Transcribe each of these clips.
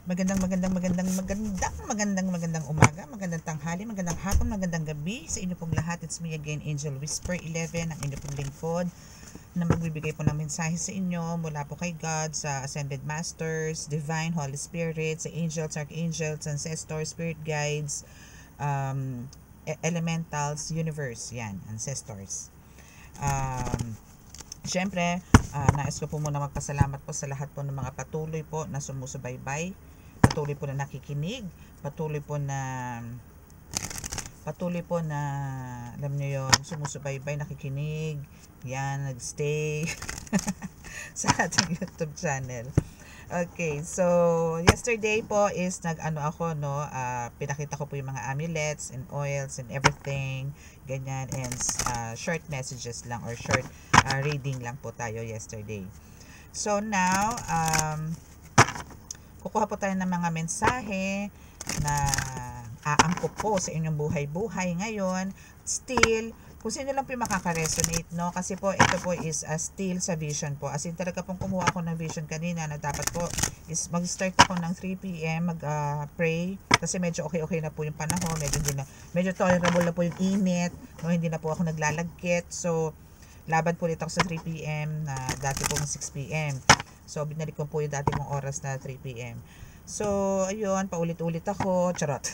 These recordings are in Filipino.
Magandang umaga, magandang tanghali, magandang hapon, magandang gabi sa inyo pong lahat. It's me again, Angel Whisper 11, ang inyo pong lingkod na magbibigay po ng mensahe sa inyo mula po kay God, sa Ascended Masters, Divine, Holy Spirit, sa Angels, Archangels, Ancestors, Spirit Guides, Elementals, Universe, yan, Ancestors. Siyempre, nais ko po muna magpasalamat po sa lahat po ng mga patuloy po na sumusubaybay, patuloy po na nakikinig, patuloy po na alam niyo yon, sumusubaybay, nakikinig, yan, nagstay sa ating YouTube channel. Okay, so yesterday po is pinakita ko po yung mga amulets and oils and everything, ganyan, and short messages lang or short reading lang po tayo yesterday. So now, kukuha po tayo ng mga mensahe na aangkop po sa inyong buhay-buhay ngayon. Still, kung sino lang po yung makaka-resonate, no? Kasi po, ito po is still sa vision po. As in, talaga pong kumuha ako ng vision kanina na dapat po is mag-start ako ng 3 p.m. mag-pray. Kasi medyo okay na po yung panahon. Medyo tolerable na po yung init. No? Hindi na po ako naglalagkit. So, laban po ulit ako sa 3 p.m. na dati pong 6 p.m. So, binalik ko po yung dati mong oras na 3 p.m. So, ayun, paulit-ulit ako. Charot.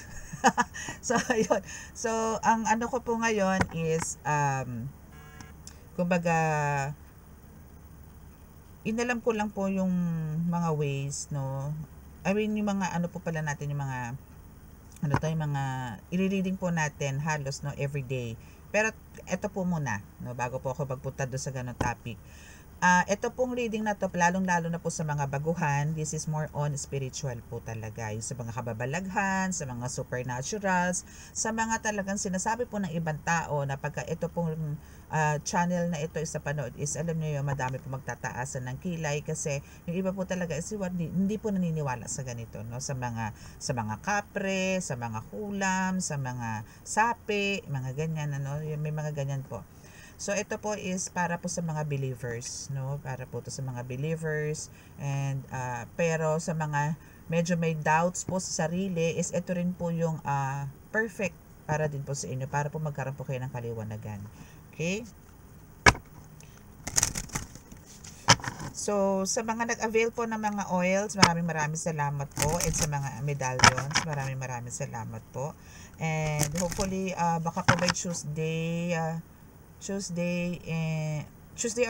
So, ayun. So, ang ano ko po ngayon is, kumbaga, inalam ko lang po yung mga ways, no? I mean, yung mga ano po pala natin, yung mga, yung mga, i-reading po natin halos, no, everyday. Pero, eto po muna, no, bago po ako magpunta doon sa ganong topic. Ito pong reading na to, lalong-lalo na po sa mga baguhan, this is more on spiritual po talaga. Yung sa mga kababalaghan, sa mga supernaturals, sa mga talagang sinasabi po ng ibang tao na pagka ito pong channel na ito is sa panood is, alam niyo yung madami po magtataasan ng kilay kasi yung iba po talaga is hindi po naniniwala sa ganito, no? Sa mga kapre, sa mga kulam, sa mga sapi, mga ganyan, ano, may mga ganyan po. So, ito po is para po sa mga believers, no? Para po to sa mga believers. And, pero sa mga medyo may doubts po sa sarili, is ito rin po yung perfect para din po sa inyo. Para po magkaroon po kayo ng kaliwanagan. Okay? So, sa mga nag-avail po ng mga oils, maraming salamat po. And sa mga medallions, maraming salamat po. And hopefully, baka po by Tuesday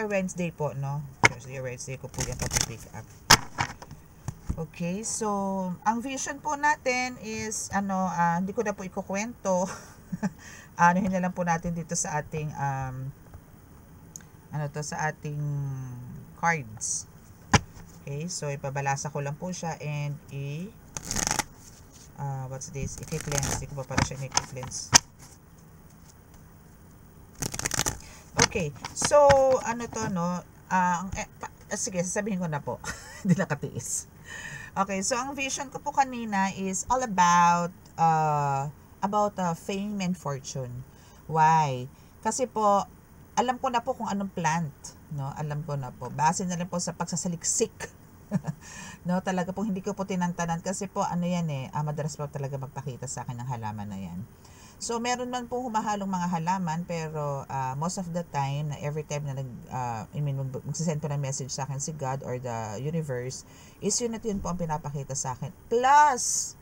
or Wednesday po, no? Tuesday or Wednesday ko po yan pick up. Okay, so ang vision po natin is hindi ko na po ikukwento. Anuhin na lang po natin dito sa ating sa ating cards. Okay, so ipabalasa ko lang po siya and what's this? I-cleanse. Hindi ko pa pala siya i-cleanse. Okay, so sige, sasabihin ko na po. Hindi nakatiis. Okay, so ang vision ko po kanina is all about fame and fortune. Why? Kasi po, alam ko na po kung anong plant, no? Alam ko na po. Base na rin po sa pagsasaliksik. No, talaga po hindi ko po tinantanan kasi po madalas po talaga magpakita sa akin ng halaman na yan. So, meron man po humahalong mga halaman, pero most of the time, every time na magsisend po ng message sa akin si God or the universe, is yun at yun po ang pinapakita sa akin. Plus,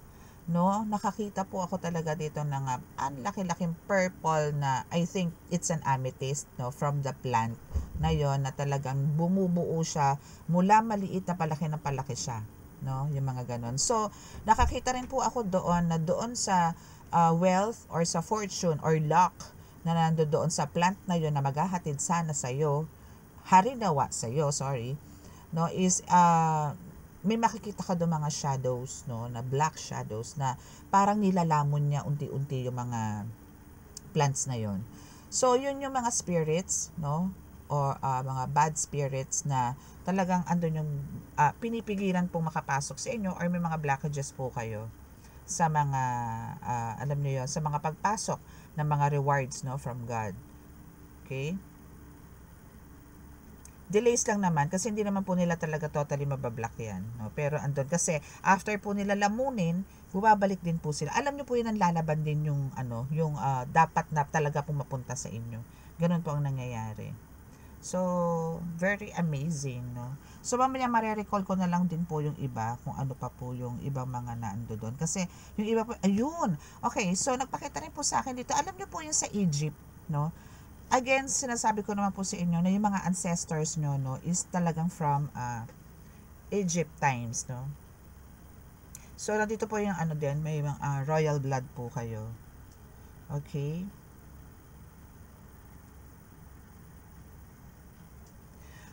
no, nakakita po ako talaga dito ng ang laki-laking purple na, I think it's an amethyst, no, from the plant na yon na talagang bumubuo siya, mula maliit na palaki na palaki siya, no, yung mga ganon. So, nakakita rin po ako doon sa wealth or sa fortune or luck na nandoon sa plant na yon na maghahatid sana sa'yo, harinawa sa'yo, no, is may makikita ka doon mga shadows, no, na black shadows na parang nilalamon niya unti-unti yung mga plants na yon. So, yun yung mga spirits, no, or mga bad spirits na talagang andun yung pinipigilan pong makapasok sa inyo or may mga blockages po kayo sa mga alam niyo yon, sa mga pagpasok ng mga rewards, no, from God. Okay? delays lang naman kasi hindi naman po nila talaga totally mabablock yan, no? Pero andun kasi after po nila lamunin, bumabalik din po sila. Alam niyo po yun, ang lalaban din yung yung dapat na talaga pong mapunta sa inyo. Ganun po ang nangyayari. So, very amazing, no? So, mamaya marirecall ko na lang din po yung iba, kung ano pa po yung ibang mga naando doon. Kasi, yung iba po, ayun! Okay, so, nagpakita rin po sa akin dito. Alam niyo po yung sa Egypt, no? Again, sinasabi ko naman po sa inyo na yung mga ancestors nyo, no, is talagang from Egypt times, no? So, nandito po yung din, may mga royal blood po kayo. Okay?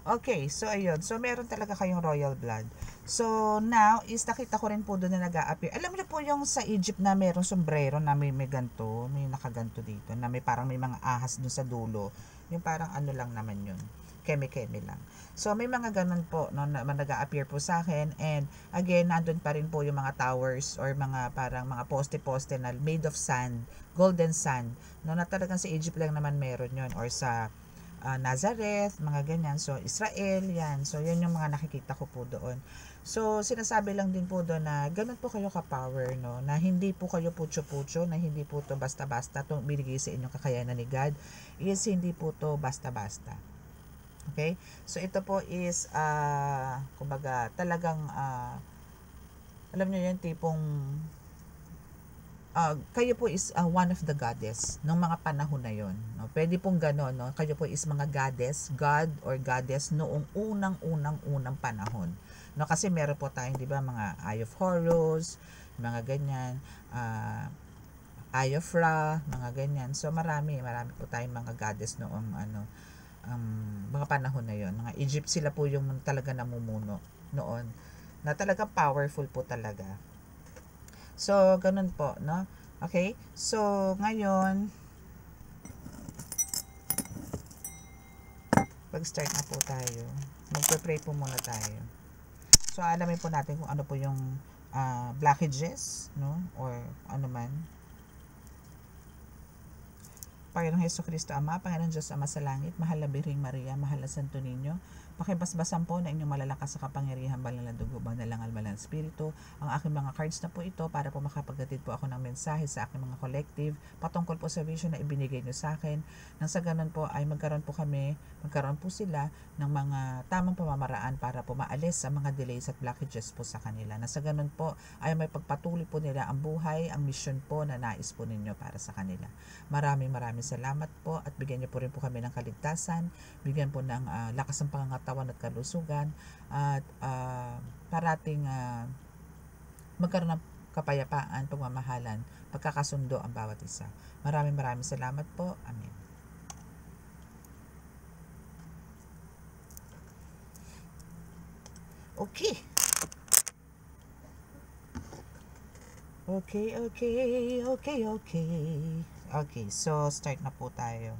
Okay, so ayun. So, meron talaga kayong royal blood. So, now, is nakita ko rin po doon na nag-a-appear. Alam niyo po yung sa Egypt na merong sombrero na may ganto, may nakaganto dito, na may parang may mga ahas doon sa dulo. Yung parang ano lang naman yun. Keme-keme lang. So, may mga ganun po, no, na nag-a-appear po sa akin. And, again, nandun pa rin po yung mga towers or mga parang mga poste-poste na made of sand, golden sand. No, na talagang sa Egypt lang naman meron yun. Or sa Nazareth, mga ganyan. So, Israel, yan. So, yan yung mga nakikita ko po doon. So, sinasabi lang din po doon na ganun po kayo ka-power, no? Na hindi po kayo pucho-pucho, na hindi po to basta-basta. Itong binigay sa inyong kakayanan ni God is hindi po to basta-basta. Okay? So, ito po is, kumbaga, talagang, alam niyo yun, tipong, kayo po is one of the goddess ng mga panahon na yon, no? Pwede pong gano'n, no? Kayo po is mga goddess, god or goddess noong unang panahon, no? Kasi meron po tayong, di ba, mga Eye of Horus, mga ganyan, Eye of Ra, mga ganyan. So marami po tayong mga goddess noong mga panahon na yon. Mga Egypt, sila po yung talaga namumuno noon, na talagang powerful po talaga. So, ganun po, no? Okay? So, ngayon, pag-start na po tayo. Magpe-pray po muna tayo. So, alamin po natin kung ano po yung blockages, no? Or ano man. Panginoong Jesucristo Ama, Panginoong Diyos Ama sa langit, mahal na Birhing Maria, mahal na Santo Niño, pakibasbasan po na inyong malalakas sa kapangyarihan, banal na dugo, banal ng almal ng Espiritu, ang aking mga cards na po ito para po makapagdatid po ako ng mensahe sa aking mga collective patungkol po sa vision na ibinigay nyo sa akin. Nang sa ganun po ay magkaroon po sila ng mga tamang pamamaraan para po maalis sa mga delays at blockages po sa kanila. Nang sa ganun po ay may pagpatuloy po nila ang buhay, ang mission po na nais po ninyo para sa kanila. Maraming salamat po at bigyan niyo po rin po kami ng kaligtasan, bigyan po ng lakas ng pangangatawan at kalusugan at parating magkaroon ng kapayapaan, pagmamahalan, pagkakasundo ang bawat isa. Maraming salamat po. Amen. Okay. Okay, so start na po tayo.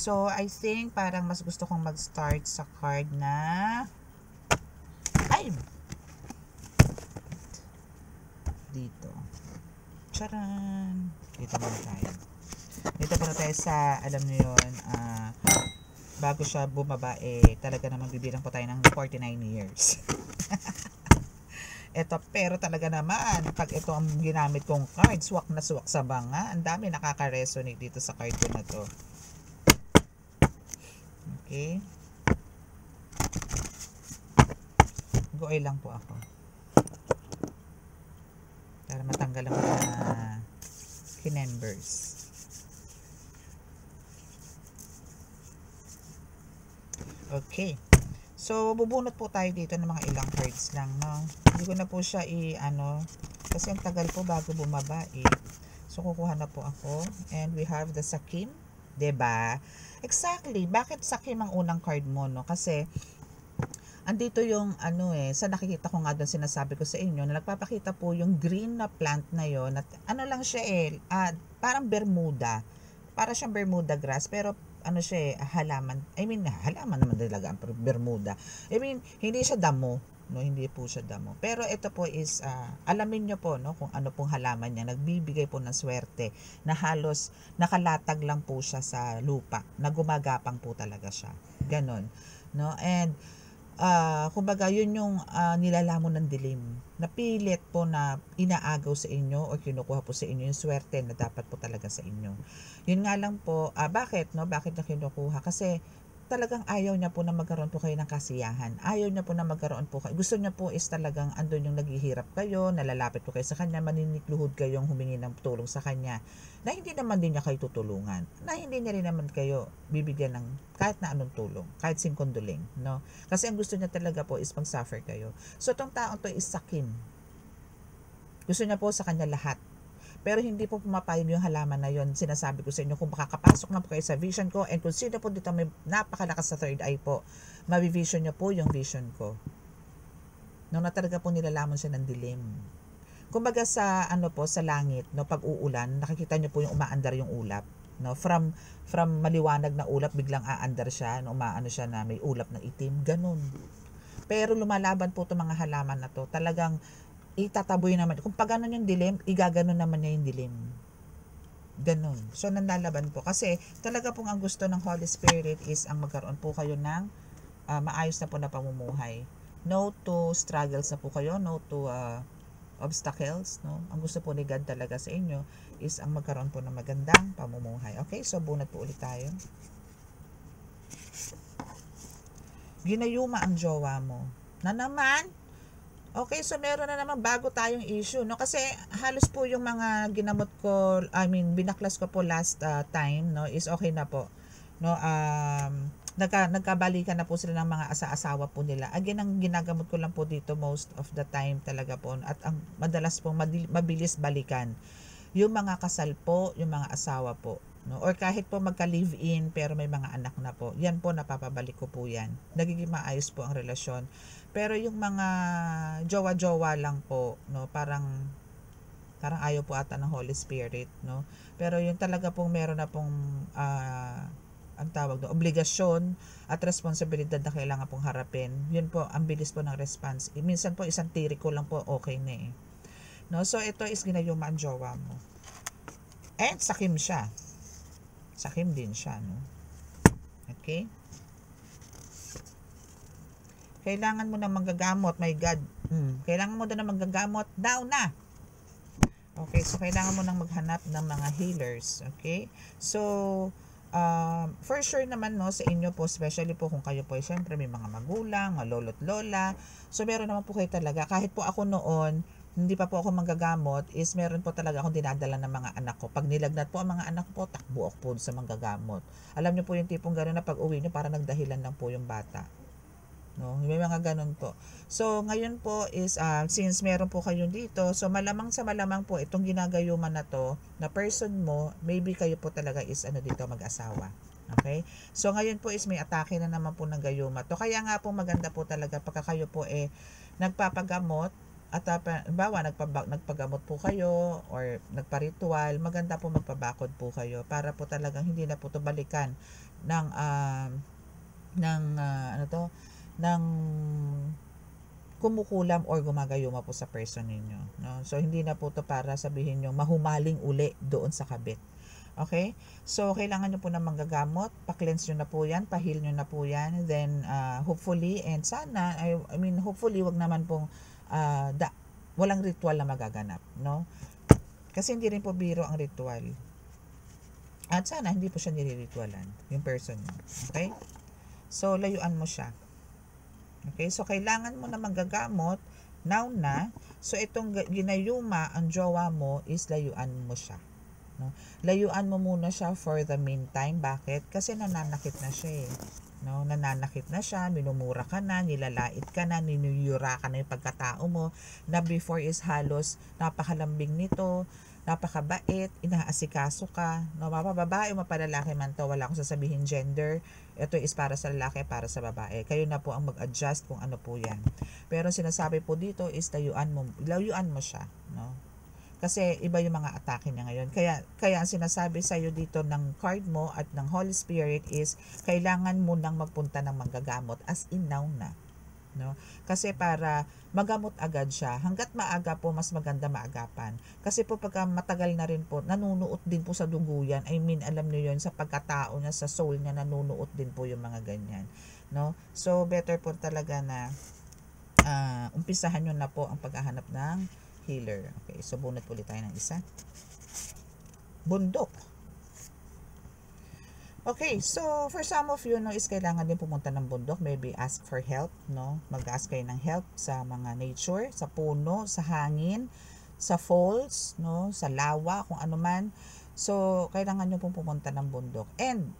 So, I think parang mas gusto kong mag-start sa card na dito. Charan! Dito muna tayo. Dito muna tayo sa, alam niyo yun, bago siya bumaba, talaga naman bibilang po tayo ng 49 years. Ito, pero talaga naman, pag ito ang ginamit kong card, swak na swak sa banga. Ang dami nakaka-resonate dito sa card ko na to. Okay. Go-ay lang po ako. Para matanggal ang mga kinembers. Okay. So, bubunot po tayo dito ng mga ilang cards lang, no? Hindi ko na po siya kasi ang tagal po bago bumaba, So, kukuha na po ako. And we have the Sakim. 'Di ba? Exactly. Bakit Sakim ang unang card mo, no? Kasi, andito yung, sa nakikita ko nga doon, sinasabi ko sa inyo, na nagpapakita po yung green na plant na yon. At lang siya parang Bermuda. Para siyang Bermuda grass, pero siya halaman. I mean, halaman naman talaga ang Bermuda. I mean, hindi siya damo. no, hindi po siya damo. Pero ito po is alamin nyo po, no, kung ano pong halaman niya, nagbibigay po ng swerte na halos nakalatag lang po siya sa lupa, na gumagapang po talaga siya, ganon, no. And kumbaga yun yung nilalamon ng dilim, napilit po na inaagaw sa inyo o kinukuha po sa inyo yung swerte na dapat po talaga sa inyo. Yun nga lang po, bakit na kinukuha? Kasi talagang ayaw niya po na magkaroon po kayo ng kasiyahan. Ayaw niya po na magkaroon po kayo. Gusto niya po is talagang andun yung naghihirap kayo, nalalapit po kayo sa kanya, maninikluhod kayong humingi ng tulong sa kanya, na hindi naman din niya kayo tutulungan, na hindi niya rin naman kayo bibigyan ng kahit na anong tulong, kahit singkonduling, no? Kasi ang gusto niya talaga po is pang-suffer kayo. So, itong taong to is sakim. Gusto niya po sa kanya lahat. Pero hindi po pumapayag yung halaman na yon. Sinasabi ko sa inyo, kung makakapasok na po kayo sa vision ko, and kung sino po dito may napakalakas sa third eye po, mabivision niyo po yung vision ko. No, na talaga po nilalamon siya ng dilim. Kumbaga sa sa langit, no, pag uulan, nakikita niyo po yung umaandar yung ulap, no, from maliwanag na ulap biglang aandar siya, no, umaano siya na may ulap ng itim, ganun. Pero lumalaban po 'tong mga halaman na to, talagang itataboy naman. Kung pag ganun yung dilim, igaganon naman niya yung dilim. Ganun. So, nanlalaban po. Kasi, talaga pong ang gusto ng Holy Spirit is ang magkaroon po kayo ng maayos na po na pamumuhay. No to struggles na po kayo. No to obstacles. No? Ang gusto po ni God talaga sa inyo is ang magkaroon po ng magandang pamumuhay. Okay? So, bunat po ulit tayo. Ginayuma ang jowa mo. Na naman, okay, so meron na naman bago tayong issue, no? Kasi halos po yung mga ginamot ko, binaklas ko po last time, no, is okay na po. No, nagkabalikan na po sila ng mga asa-asawa po nila. Again, ang ginagamot ko lang po dito most of the time talaga po, at ang madalas po mabilis balikan, yung mga kasal po, yung mga asawa po, no? Or kahit po magka-live-in pero may mga anak na po, yan po napapabalik ko po yan. Nagiging maayos po ang relasyon. Pero yung mga jowa-jowa lang po, no, parang ayaw po ata ng Holy Spirit, no. Pero yung talaga pong meron na pong ang tawag do, obligasyon at responsibilidad na kailangan pong harapin, yun po ang bilis po ng response. Minsan po isang tiri ko lang po okay na eh. No, so ito is ginayuma ang jowa mo. And sakim siya. Sakim din siya, no. Okay? Kailangan mo na manggagamot, my God. Kailangan mo na manggagamot, now na. Okay, so kailangan mo nang maghanap ng mga healers. Okay? So, for sure naman, no, sa inyo po, especially po kung kayo po, syempre may mga magulang, mga lolo't lola. So, meron naman po kayo talaga. Kahit po ako noon, hindi pa po ako manggagamot, is meron po talaga akong dinadala ng mga anak ko. Pag nilagnat po ang mga anak ko, takbo ako po sa manggagamot. Alam niyo po yung tipong gano'n na pag uwi niyo, para nagdahilan lang po yung bata. No, may mga ganun po. So, ngayon po is, since meron po kayo dito, so malamang po, itong ginagayuman na to, na person mo, maybe kayo po talaga is, dito, mag-asawa. Okay? So, ngayon po is may atake na naman po ng gayuma to. Kaya nga po maganda po talaga, pagka kayo po nagpapagamot, at nagpagamot po kayo, or nagparitual, maganda po magpabakod po kayo, para po talagang hindi na po to balikan ng, ng kumukulam or gumagayuma po sa person ninyo, no? So hindi na po to para sabihin nyo mahumaling uli doon sa kabit. Okay? So kailangan nyo po na manggagamot, pa-cleanse nyo na po yan, pa-heal nyo na po yan, then hopefully, and sana, hopefully wag naman pong walang ritual na magaganap, no? Kasi hindi rin po biro ang ritual. At sana hindi po siya nire-ritualan, yung person nyo. Okay? So layuan mo siya. Okay, so kailangan mo na manggagamot, now na. So itong ginayuma ang jowa mo is layuan mo siya. No? Layuan mo muna siya for the meantime. Bakit? Kasi nananakit na siya eh. No? Nananakit na siya, minumura ka na, nilalait ka na, ninuyura ka na yung pagkatao mo, na before is halos napakalambing nito, napakabait, inaasikaso ka, no, mapababae o mapalalaki man to, wala akong sasabihin gender, ito is para sa lalaki, para sa babae, kayo na po ang mag-adjust kung ano po yan. Pero sinasabi po dito is layuan mo siya, no? Kasi iba yung mga atake niya ngayon, kaya ang sinasabi sa iyo dito ng card mo at ng Holy Spirit is kailangan mo nang magpunta ng manggagamot, as in now na. no? Kasi para magamot agad siya. Hangga't maaga po, mas maganda maagapan. Kasi po pagka matagal na rin po, nanunuot din po sa dugo yan. I mean, alam niyo yun, sa pagkatao niya, sa soul niya, nanunuot din po yung mga ganyan, no? So, better po talaga na umpisahan nyo na po ang paghahanap ng healer. Okay, so bunot ulit tayo ng isa. Bundok. Okay, so for some of you, no, is kailangan din pumunta ng bundok. Maybe ask for help, no? Mag-ask kayo ng help sa mga nature, sa puno, sa hangin, sa falls, no? Sa lawa, kung ano man. So, kailangan nyo pong pumunta ng bundok. And,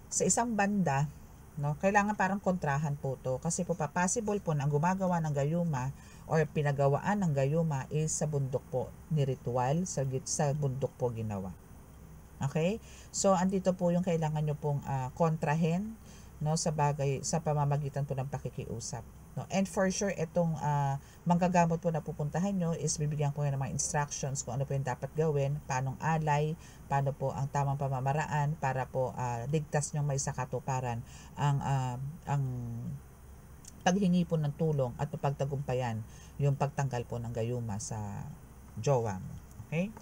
sa isang banda, no, kailangan parang kontrahan po to. Kasi po possible po na ang gumagawa ng gayuma or pinagawaan ng gayuma is sa bundok po ni ritual, sa bundok po ginawa. Okay? So, andito po yung kailangan nyo pong kontrahen, no, sa pamamagitan po ng pakikiusap. No? And for sure, itong manggagamot po na pupuntahan nyo is bibigyan ko ng mga instructions kung ano po yung dapat gawin, paanong alay, paano po ang tamang pamamaraan para po ligtas nyo may sakatuparan ang paghingi po ng tulong at pagtagumpayan yung pagtanggal po ng gayuma sa jowa mo. Okay?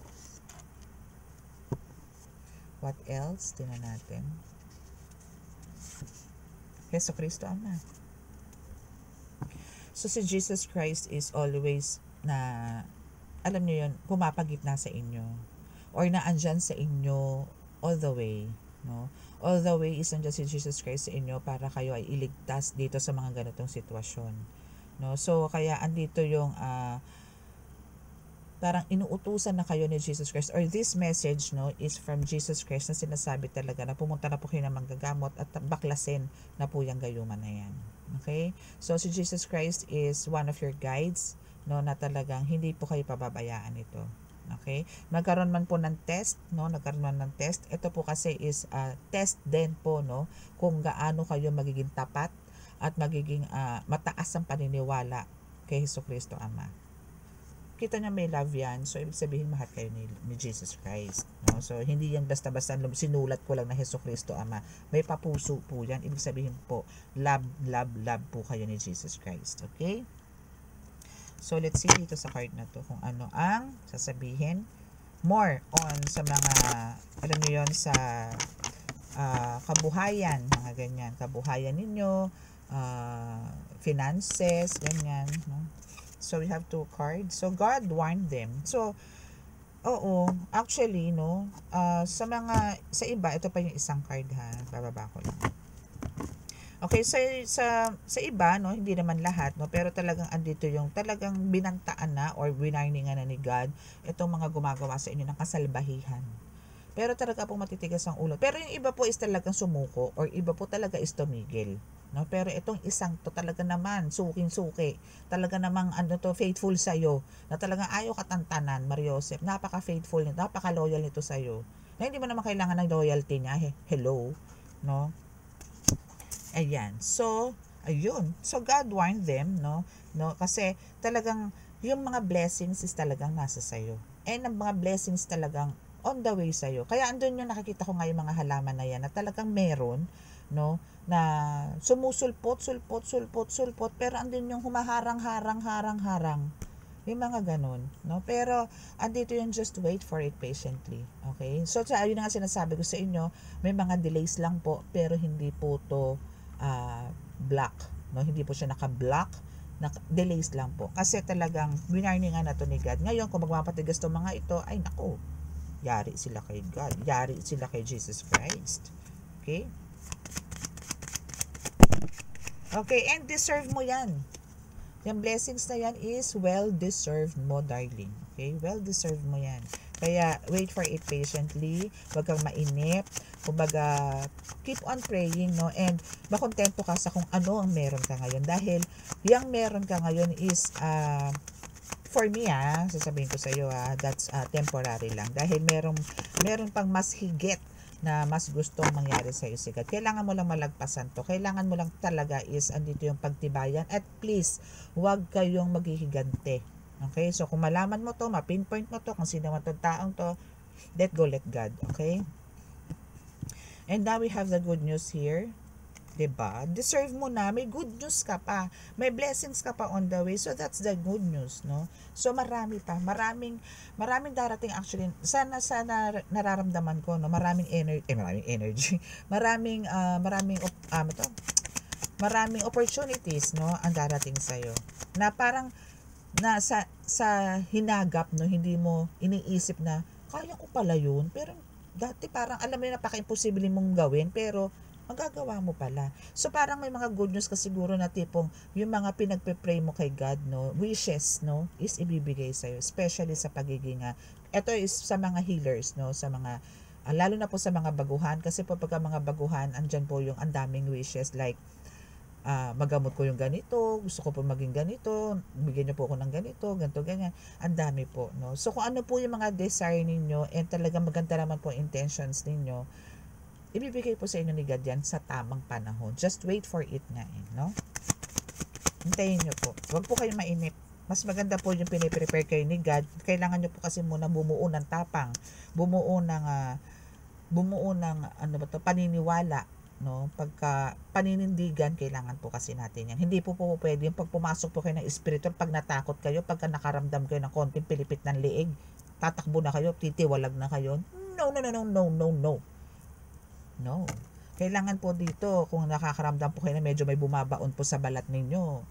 What else? Tingnan natin. Jesu Cristo Ama. So, si Jesus Christ is always alam niyo yun, pumapagitna sa inyo. Or naandyan sa inyo all the way. No? All the way is nandiyan si Jesus Christ sa inyo para kayo ay iligtas dito sa mga ganitong sitwasyon. No? So, kaya andito yung parang inuutusan na kayo ni Jesus Christ, or this message, no, is from Jesus Christ na sinasabi talaga na pumunta na po kayo ng manggagamot at baklasin na po yung gayuman na yan. Okay? So, si Jesus Christ is one of your guides, no, na talagang hindi po kayo pababayaan ito. Okay? Nagkaroon man po ng test, no, nagkaroon man ng test. Ito po kasi is test din po, no, kung gaano kayo magiging tapat at magiging mataas ang paniniwala kay Jesucristo Ama. Kita niya may love yan. So, ibig sabihin, mahal kayo ni Jesus Christ. No? So, hindi yan basta-basta sinulat ko lang na Jesucristo Ama. May papuso po yan. Ibig sabihin po, love po kayo ni Jesus Christ. Okay? So, let's see dito sa card na to kung ano ang sasabihin. More on sa mga, alam niyo yon sa kabuhayan. Mga ganyan. Kabuhayan ninyo, finances, ganyan. No? So, we have 2 cards. So, God warned them. So, oo, actually, no, sa iba, ito pa yung isang card, ha. Bababa ko lang. Okay, sa iba, no, hindi naman lahat, no, pero talagang andito yung talagang binantaan na or winarningan na ni God itong mga gumagawa sa inyo ng kasalbahihan. Pero talaga pong matitigas ang ulo. Pero yung iba po is talagang sumuko or iba po talaga is tumigil. No, pero itong isang to talaga naman suking-suki. Talaga namang faithful sa iyo. Na talagang ayaw katantanan, Mariosep. Napaka-faithful nito, napaka-loyal nito sa iyo. Na hindi mo naman kailangan ng loyalty niya. Hello, no? Ayan. So, ayun. So God warned them, no? Kasi talagang yung mga blessings is talagang nasa sa iyo. And ang mga blessings talagang on the way sa iyo. Kaya andun yung nakikita ko ngayon mga halaman na yan na talagang meron, no, na sumusulpot, pero andun yung humaharang, yung mga ganun, no, pero andito yung just wait for it patiently. Okay, so ayun na nga sinasabi ko sa inyo, may mga delays lang po, pero hindi po to block, no, hindi po siya naka-block, delays lang po, kasi talagang winarningan na to ni God. Ngayon kung magmapatigas to mga ito, ay nako, yari sila kay God, yari sila kay Jesus Christ. Okay? Okay, and deserve mo yan. Yung blessings na yan is well-deserved mo, darling. Okay? Well-deserved mo yan. Kaya, wait for it patiently. Huwag kang mainip. Kumbaga, keep on praying, no? And, makontento ka sa kung ano ang meron ka ngayon. Dahil, yung meron ka ngayon is, for me, sasabihin ko sa iyo, that's temporary lang. Dahil meron pang mas higit na mas gustong mangyari sa iyo, sigat. Kailangan mo lang malagpasan to. Kailangan mo lang talaga is andito yung pagtibayan. At please, huwag kayong maghihigante. Okay? So, kung malaman mo to, mapinpoint mo to, kung sino man itong taong to, let go, let God. Okay? And now we have the good news here. 'Diba? Deserve mo na, may good news ka pa, may blessings ka pa on the way. So that's the good news, no? So marami pa, maraming darating actually. Sana nararamdaman ko, no, maraming energy, maraming opportunities, no, ang darating sa na parang sa hinagap, no, hindi mo iniisip na kaya ko pala yun, pero dati parang alam mo yun, napaka-imposible mong gawin, pero magagawa mo pala. So parang may mga good news ka siguro na tipong yung mga pinagpe-pray mo kay God, no, wishes, no, is ibibigay sa'yo, especially sa pagiging ito is sa mga healers, no, sa mga lalo na po sa mga baguhan, kasi po pagka mga baguhan, andyan po yung andaming wishes like magamot ko yung ganito, gusto ko po maging ganito, bigyan niyo po ako ng ganito, ganito, ganyan. Ang dami po, no? So, kung ano po yung mga desire ninyo and talagang maganda naman po intentions ninyo, ibibigay po sa inyo ni God yan sa tamang panahon. Just wait for it na no? Hintayin niyo po. Huwag po kayong mainip. Mas maganda po yung piniprepare kayo ni God. Kailangan niyo po kasi muna bumuo ng tapang, bumuo ng paniniwala, no, pagka paninindigan, kailangan po kasi natin yan. Hindi po pwede yung pag pumasok po kayo ng spiritual, pag natakot kayo, pagka nakaramdam kayo ng konting pilipit ng liig, tatakbo na kayo, titiwalag na kayo. No, no, no, no, no, no, no. No. Kailangan po dito, kung nakakaramdam po kayo na medyo may bumabaon po sa balat ninyo,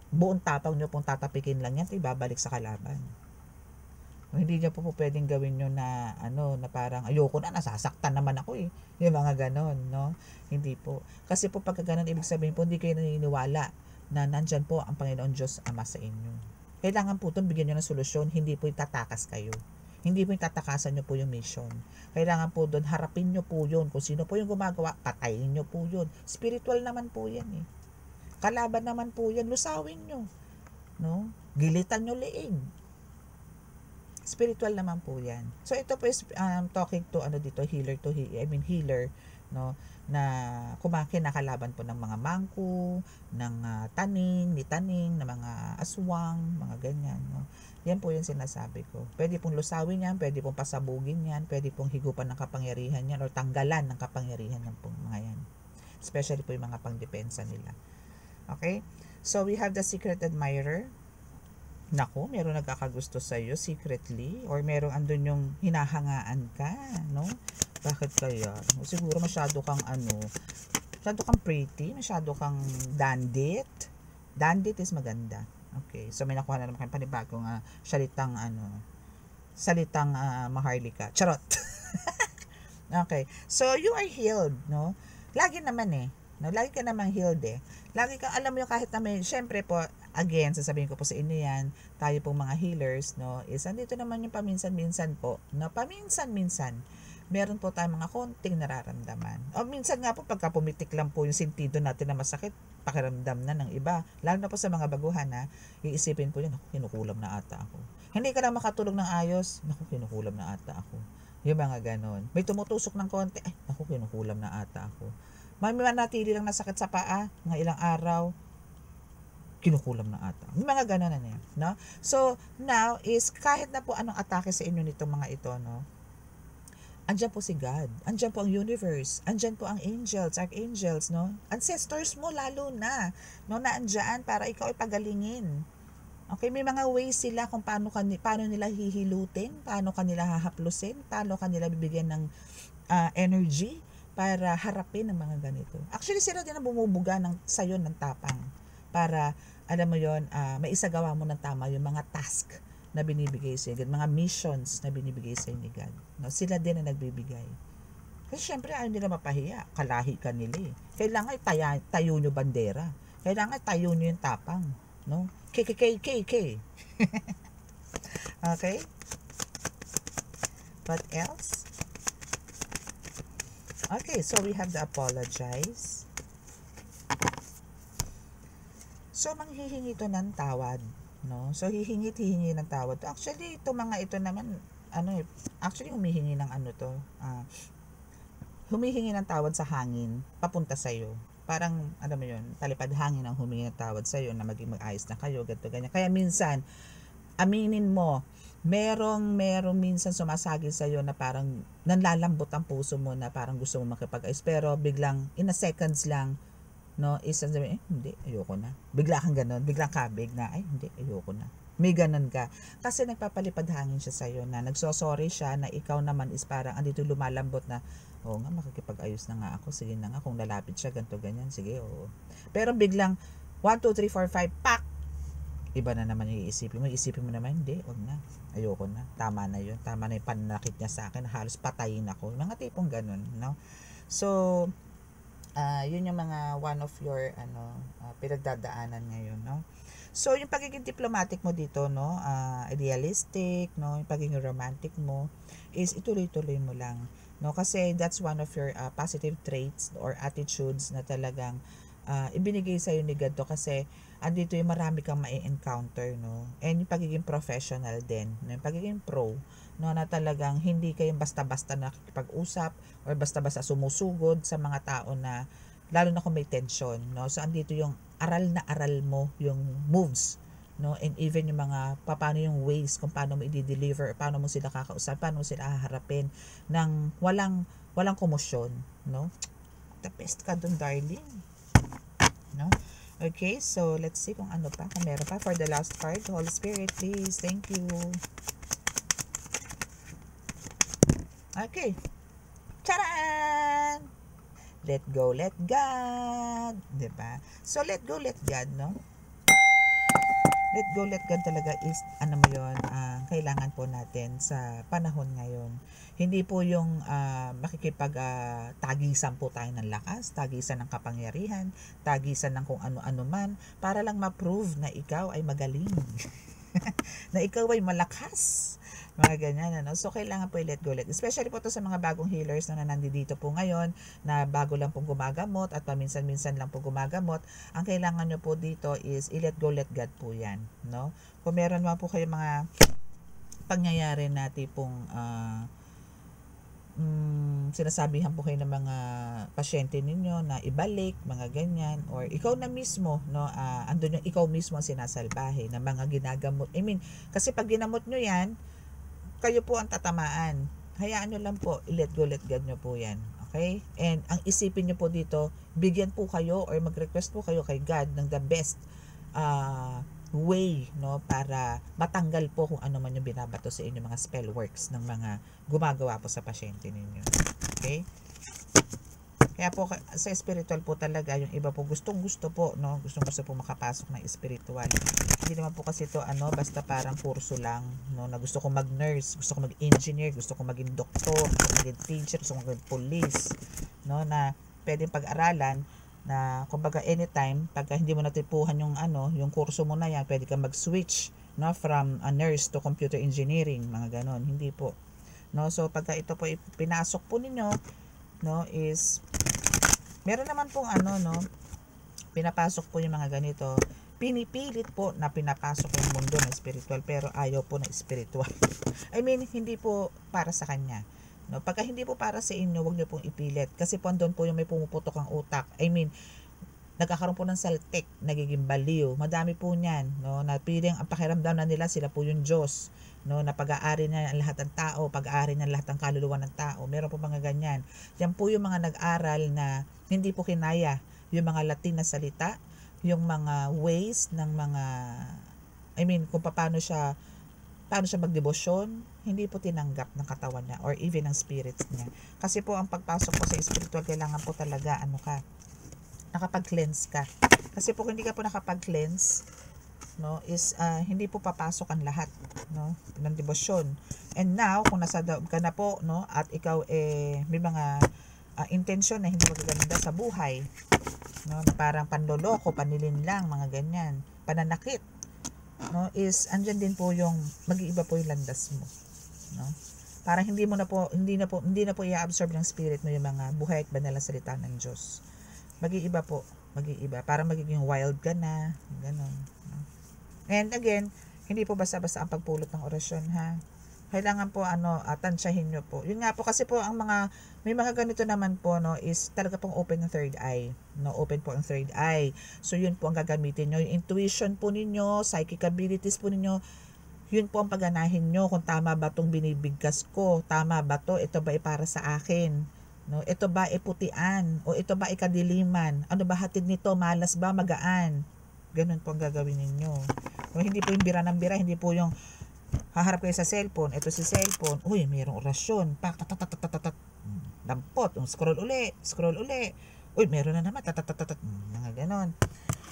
buong tapang nyo pong tatapikin lang yan, ibabalik sa kalaban. Hindi niya po pwedeng gawin nyo na na parang ayoko na, nasasaktan naman ako yung mga ganon, no? Hindi po, kasi po pagka ganon, ibig sabihin po hindi kayo naniniwala na nandyan po ang Panginoon Diyos Ama sa inyo. Kailangan po itong bigyan nyo ng solusyon, hindi po itatakas kayo, hindi po itatakasan nyo po yung mission. Kailangan po doon, harapin nyo po yun, kung sino po yung gumagawa, patayin nyo po yun. Spiritual naman po yan kalaban naman po yan, lusawin nyo, no? Gilitan nyo liig. Spiritual naman po yan. So ito po is talking to healer, no, na kumakalaban po ng mga mangku, ng taning, ng mga aswang, mga ganyan, no. Yan po yung sinasabi ko. Pwede pong lusawin yan, pwede pong pasabugin yan, pwede pong higupan ng kapangyarihan yan, or tanggalan ng kapangyarihan ng pong mga yan. Especially po yung mga pangdepensa nila. Okay? So we have the secret admirer. Naku, meron nagkakagusto sa iyo secretly, or merong andun yung hinahangaan ka, no? Bakit kaya? Siguro masyado kang pretty, masyado kang dandit. Dandit is maganda. Okay, so may nakuha na naman kayong panibagong salitang maharlika. Charot. Okay, so you are healed, no? Lagi naman no? Lagi ka namang healed Lagi kang, alam mo yung kahit na may, syempre po, again, sasabihin ko po sa inyo yan, tayo pong mga healers, no, is andito naman yung paminsan-minsan po, no, paminsan-minsan, meron po tayong mga konting nararamdaman. O minsan nga po, pagka pumitik lang po yung sentido natin na masakit, pakiramdam na ng iba, lalo na po sa mga baguhan iisipin po yun, naku, kinukulam na ata ako. Hindi ka lang makatulog ng ayos, naku, kinukulam na ata ako. Yung mga ganon. May tumutusok ng konti, ay, naku, kinukulam na ata ako. May manatili lang na sakit sa paa, ng ilang araw, kinukulam na ata. May mga ganon na yan, no? So, now is, kahit na po anong atake sa inyo nitong mga ito, no? Andyan po si God. Andyan po ang universe. Andyan po ang angels, archangels, no? Ancestors mo lalo na, no? Na andyan para ikaw ay pagalingin. Okay, may mga ways sila kung paano nila hihilutin, paano kanila hahaplusin, paano kanila bibigyan ng energy para harapin ang mga ganito. Actually, sila din ang bumubuga sayo ng tapang para, alam mo yon, maisagawa mo ng tama yung mga task na binibigay sa iyo, mga missions na binibigay sa iyo ni God. No? Sila din ang nagbibigay. Kasi syempre, ayaw nila mapahiya. Kalahi ka nila Kailangan tayo nyo bandera. Kailangan tayo nyo yung tapang. No? KKKKK. Okay? What else? Okay, so we have the apologize. So, manghihingi ito ng tawad, no? So, hihingi ng tawad. Actually, ito mga ito naman, actually humihingi ng humihingi ng tawad sa hangin, papunta sa'yo. Parang, alam mo yun, talipad hangin ang humingi ng tawad sa'yo na maging mag-ayos na kayo, ganito, ganyan. Kaya minsan, aminin mo, merong minsan sumasagin sa iyo na parang nanlalambot ang puso mo na parang gusto mo makipag-ayos, pero biglang in a seconds lang, no, is sabi, hindi, ayoko na. Bigla kang ganun, biglang kabig na, ay, hindi, ayoko na. May ganun ka. Kasi nagpapalipad hangin siya sa'yo na nagsosorry siya na ikaw naman is parang andito lumalambot na, oo nga, makikipag-ayos na nga ako, sige na nga, kung lalapit siya, ganito, ganyan, sige, oo. Pero biglang, 1, 2, 3, 4, 5, pak! Iba na naman yung iisipin mo naman, hindi, wag na, ayoko na, tama na yun, tama na yung pananakit niya sa akin, halos patayin ako, mga tipong ganun, no? So, yun yung mga one of your pinagdadaanan ngayon, no? So yung pagiging diplomatic mo dito, no, idealistic, no, yung pagiging romantic mo is ituloy-tuloy mo lang, no, kasi that's one of your positive traits or attitudes na talagang ibinigay sa iyo ni God to, kasi andito yung marami kang ma-encounter, no, and yung pagiging professional din, no, yung pagiging pro, no, na talagang hindi kayong basta-basta nakikipag-usap or basta-basta sumusugod sa mga tao na lalo na kung may tension, no, so andito yung aral na aral mo yung moves, no, and even yung mga paano yung ways kung paano mo i-deliver, paano mo sila kakausap, paano mo sila haharapin ng walang komosyon, no. The best ka dun, darling, no. Okay, so let's see kung ano pa, kung meron pa for the last card. Holy Spirit, please, thank you. Okay, charan! Let go, let God, diba? So let go, let God, no. Let go, let God talaga is, ano mo yun, kailangan po natin sa panahon ngayon. Hindi po yung tagisan po tayo ng lakas, tagisan ng kapangyarihan, tagisan ng kung ano-ano man, para lang ma-prove na ikaw ay magaling. Na ikaw ay malakas. Mga ganyan, ano? So, kailangan po i-let go, especially po to sa mga bagong healers na nandito po ngayon, na bago lang pong gumagamot at paminsan-minsan lang po gumagamot. Ang kailangan nyo po dito is i-let go, let God po yan, no? Kung meron naman po kayo mga pangyayari na tipong sinasabihan po kayo ng mga pasyente ninyo na ibalik, mga ganyan, or ikaw na mismo, no, andun yung ikaw mismo ang sinasalbahe na mga ginagamot. I mean, kasi pag ginamot nyo yan, kayo po ang tatamaan. Hayaan nyo lang po, let go, let God nyo po yan. Okay? And ang isipin nyo po dito, bigyan po kayo or mag-request po kayo kay God ng the best way, no, para matanggal po kung ano man yung binabato sa inyo, mga spell works ng mga gumagawa po sa pasyente ninyo. Okay? Kaya po sa spiritual po talaga, yung iba po gustong-gusto po, no, gustong-gusto po makapasok ng spiritual. Hindi naman po kasi ito basta parang kurso lang, no, na gusto ko mag-nurse, gusto ko mag-engineer, gusto ko maging doktor, gusto ko maging teacher, gusto ko maging police, no, na pwedeng pag-aralan na kumbaga anytime pagka hindi mo natipuhan yung yung kurso mo na yan, pwede kang mag-switch, no, from a nurse to computer engineering, mga ganon. Hindi po, no. So pagka ito po pinasok po ninyo, no, is meron naman pong no, pinapasok po yung mga ganito, pinipilit po na pinapasok yung mundo ng spiritual, pero ayaw po na spiritual. I mean, hindi po para sa kanya, no. Pagka hindi po para sa inyo, wag niyo pong ipilit, kasi po andun po yung may pumuputok ang utak. I mean, nagkakaroon po ng saltik, nagiging baliw, madami po niyan, no, na piling ang pakiramdam na nila sila po yung Diyos, no, na pag-aari na ang lahat ng tao, pag-aari ng lahat ng kaluluwa ng tao. Meron po mga ganyan. Yan po yung mga nag-aral na hindi po kinaya yung mga Latin na salita, yung mga ways ng mga, I mean, kung paano siya magdebosyon, hindi po tinanggap ng katawan niya or even ng spirits niya. Kasi po ang pagpasok po sa spiritual, kailangan po talaga nakapag-cleanse ka. Kasi po hindi ka po nakapag-cleanse, no, is hindi po papasok ang lahat, no, ng debosyon. And now, kung nasa daog ka na po, no, at ikaw may mga intensyon na hindi magaganda sa buhay, no, na parang panloloko, panlilinlang, mga ganyan, pananakit, no, is andyan din po yung mag-iiba po yung landas mo, no. Parang hindi na po i-absorb ng spirit mo yung mga buhay at banal na salita ng Diyos. Mag-iiba. Parang magiging wild ka na, ganun, no? And again, hindi po basta-basta ang pagpulot ng orasyon, ha. Kailangan po tansyahin nyo po. Yun nga po, kasi po may mga ganito naman po, no, is talaga pong open ng third eye, no, open po ang third eye. So yun po ang gagamitin nyo, yung intuition po ninyo, psychic abilities po ninyo, Yun po ang pagganahin nyo kung tama ba itong binibigkas ko, tama ba to, ito ba ay para sa akin, no? Ito ba ay putian o ito ba ay kadiliman? Ano ba hatid nito? Malas ba, magaan? Ganun po ang gagawin ninyo. No, hindi po yung bira ng bira, hindi po yung haharap kayo sa cellphone, ito si cellphone, uy, mayroong orasyon, pak, tatatatatat, dampot, scroll uli, uy, meron na naman, tatatatatat, mga ganon.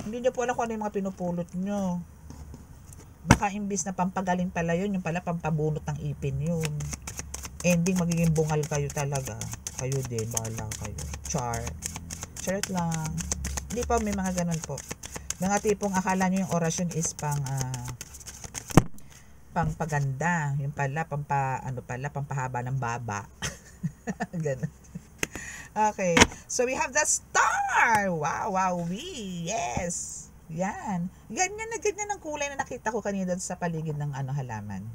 Hindi nyo po alam kung ano yung mga pinupulot nyo. Baka imbis na pampagaling pala yun, yung pala pampabunot ng ipin yun. Ending, magiging bungal kayo talaga. Kayo din, bahala kayo. Charot lang. Hindi pa, may mga ganun po. Mga tipong akala nyo yung orasyon is paganda. Yung pala, pampahaba ng baba. Ganun. Okay. So, we have the star! Wow, yes! Yan. Ganyan ang kulay na nakita ko kanina sa paligid ng halaman.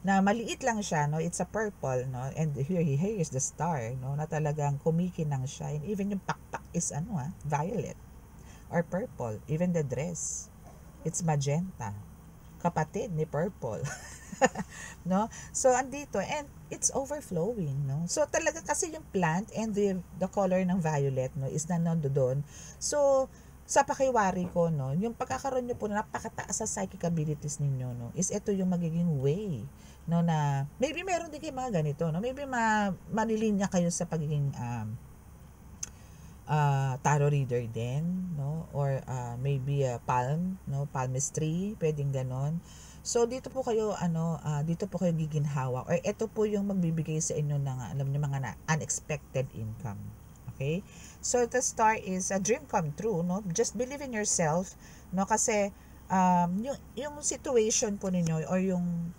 Na maliit lang siya, no? It's a purple, no? And here is the star, no? Na talagang kumikinang siya. And even yung pakpak is violet or purple. Even the dress, it's magenta. Kapatid ni purple. No? So, andito, and it's overflowing, no? So, talaga kasi yung plant and the color ng violet, no, is nandoon. So, sa pakiwari ko, no, yung pagkakaroon nyo po na napakataas sa psychic abilities ninyo, no, is ito yung magiging way, no, na maybe meron din kayo mga ganito, no, maybe manilinya kayo sa pagiging tarot reader din, no, or maybe palmistry, pwedeng ganon. So dito po kayo giginhawa, or ito po yung magbibigay sa inyo ng alam niyo mga unexpected income. Okay? So the star is a dream come true, no? Just believe in yourself, no? Kasi yung situation po ninyo, or yung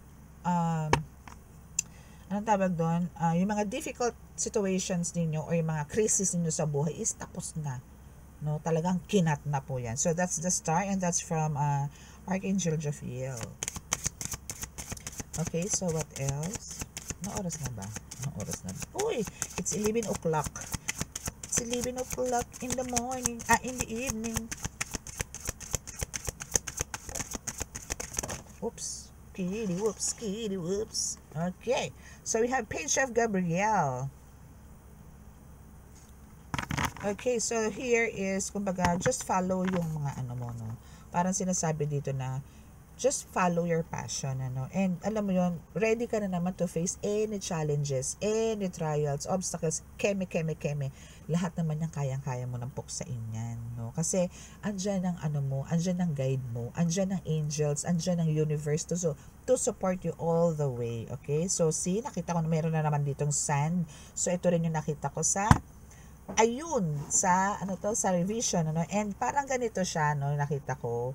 anong tawag doon? Yung mga difficult situations ninyo or yung mga crisis ninyo sa buhay is tapos na. No, talagang kinat na po 'yan. So that's the star, and that's from Archangel Jophiel. Okay, so what else? Anong oras na ba? Uy, it's 11 o'clock. It's 11 o'clock in the morning, in the evening. Oops. Kitty whoops. Okay. So we have Page of Gabriel. Okay, so here is, kumbaga, just follow yung mga no. Parang sinasabi dito na, just follow your passion, And alam mo yun, ready ka na naman to face any challenges, any trials, obstacles, keme. Lahat naman yung kayang-kaya mo ng puksain yan, no? Kasi, andyan ang guide mo, andyan ang angels, andyan ang universe to support you all the way, okay? So, see, nakita ko na meron na naman ditong sand. So, ito rin yung nakita ko sa sa revision, and parang ganito siya, nakita ko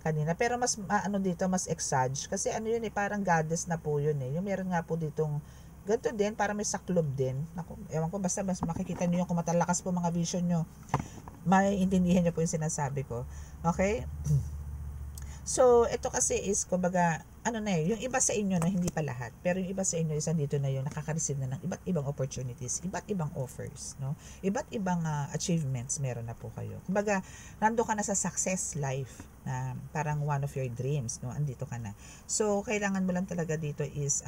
kanina, pero mas dito mas exage, kasi yun parang goddess na po yun yung meron nga po ditong ganito din, para may saklob din. Naku, ewan ko, basta mas makikita niyo yung kung matalakas po mga vision nyo, maiintindihan niyo po yung sinasabi ko, okay? So, ito kasi is, kumbaga, yung iba sa inyo na hindi pa lahat, pero yung iba sa inyo is andito na yung nakaka-receive na ng iba't ibang opportunities, iba't ibang offers, no? Iba't ibang achievements meron na po kayo. Kumbaga, nando ka na sa success life, na parang one of your dreams, no? Andito ka na. So, kailangan mo lang talaga dito is,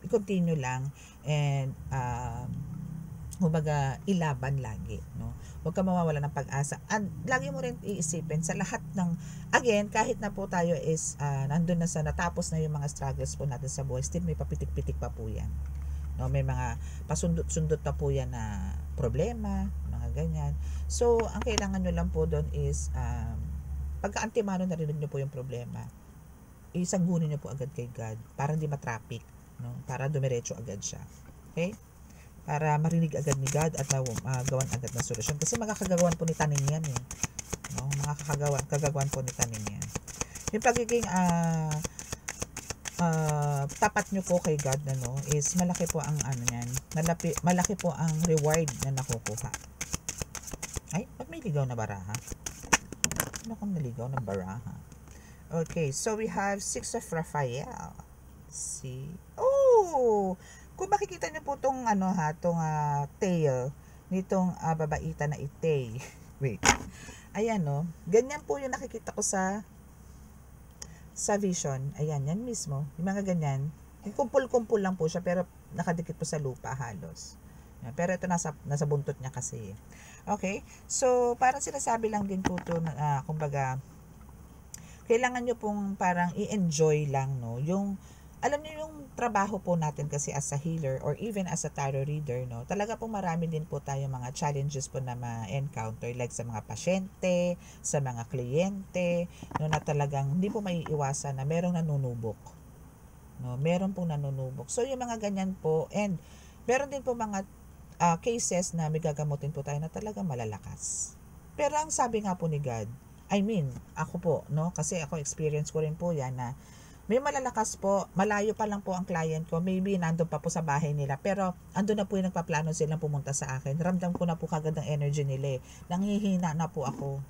i-continue lang, and, kumbaga, ilaban lagi, no? Huwag ka mawawala ng pag-asa. And lagi mo rin iisipin sa lahat ng, again, kahit na po tayo is nandun na sa natapos na yung mga struggles po natin sa buhay, still may papitik-pitik pa po yan. No, may mga pasundot-sundot pa po yan na problema, mga ganyan. So, ang kailangan nyo lang po doon is pagka-antimano narinig nyo po yung problema, isanggunin nyo po agad kay God para hindi matraffic, no? Para dumiretso agad siya. Okay? Para marinig agad ni God at gawan agad ng solusyon. Kasi makakagawan po ni taning yan no? Makakagawan po ni taning yan. Yung pagiging tapat nyo po kay God is malaki po ang yan. Malaki po ang reward na nakukuha. Ay, ba't may ligaw na baraha? Ano kung naligaw na baraha? Okay, so we have 6 of Raphael. See? Oh! Kung makikita niyo po tong tail nitong babaita na itay. Wait. Ayan, no. Ganyan po yung nakikita ko sa sa vision, ayan, yan mismo, yung mga ganyan, yung kumpul-kumpul lang po siya, pero nakadikit po sa lupa halos. Pero ito nasa buntot niya kasi. Okay? So, parang sinasabi lang din po ito, kumbaga, kailangan nyo pong parang i-enjoy lang, no? Yung, alam niyo yung trabaho po natin kasi as a healer or even as a tarot reader, no? Talaga pong marami din po tayo mga challenges po na ma-encounter like sa mga pasyente, sa mga kliyente, no, na talagang hindi po maiiwasan na merong nanunubok. No, meron pong nanunubok. So, yung mga ganyan po, and meron din po mga cases na may gagamutin po tayo na talagang malalakas. Pero ang sabi nga po ni God, I mean, ako po, no? Kasi ako experience ko rin po yan na may malalakas po, malayo pa lang po ang client ko, maybe nandun pa po sa bahay nila, pero andun na po yung nagpaplano silang pumunta sa akin. Ramdam ko na po kagad ang energy nila eh. Nanghihina na po ako.